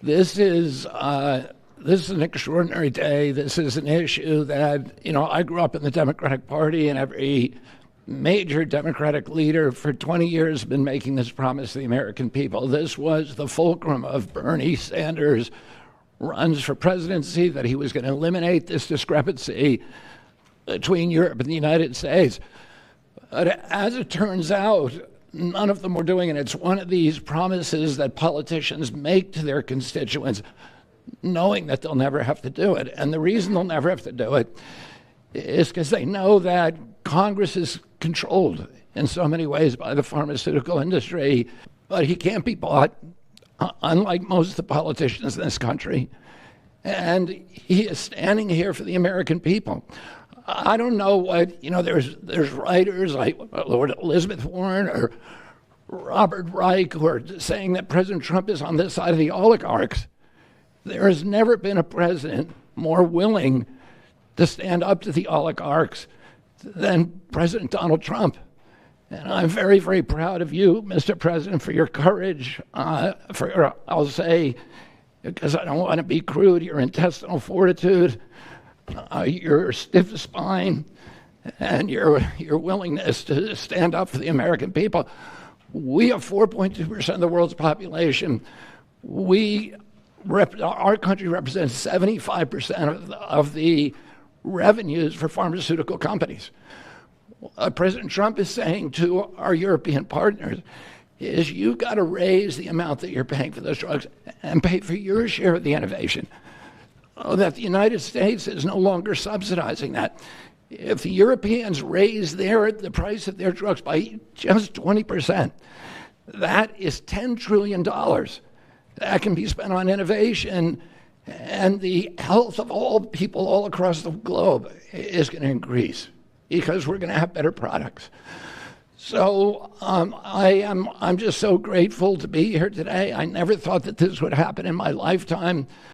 This is an extraordinary day. This is an issue that, I grew up in the Democratic Party, and every major Democratic leader for 20 years has been making this promise to the American people. This was the fulcrum of Bernie Sanders' runs for presidency, that he was going to eliminate this discrepancy between Europe and the United States. But as it turns out, none of them were doing it. It's one of these promises that politicians make to their constituents, knowing that they'll never have to do it. And the reason they'll never have to do it is because they know that Congress is controlled in so many ways by the pharmaceutical industry, but he can't be bought, unlike most of the politicians in this country. And he is standing here for the American people. I don't know what, there's writers like Lord Elizabeth Warren or Robert Reich who are saying that President Trump is on this side of the oligarchs. There has never been a president more willing to stand up to the oligarchs than President Donald Trump. And I'm very, very proud of you, Mr. President, for your courage, I'll say, because I don't want to be crude, your intestinal fortitude, your stiff spine, and your willingness to stand up for the American people. We have 4.2% of the world's population. Our country represents 75% of the revenues for pharmaceutical companies. What President Trump is saying to our European partners is, you've got to raise the amount that you're paying for those drugs and pay for your share of the innovation. That the United States is no longer subsidizing that. If the Europeans raise the price of their drugs by just 20%, that is $10 trillion. That can be spent on innovation, and the health of all people all across the globe is going to increase because we're going to have better products. So I'm just so grateful to be here today. I never thought that this would happen in my lifetime.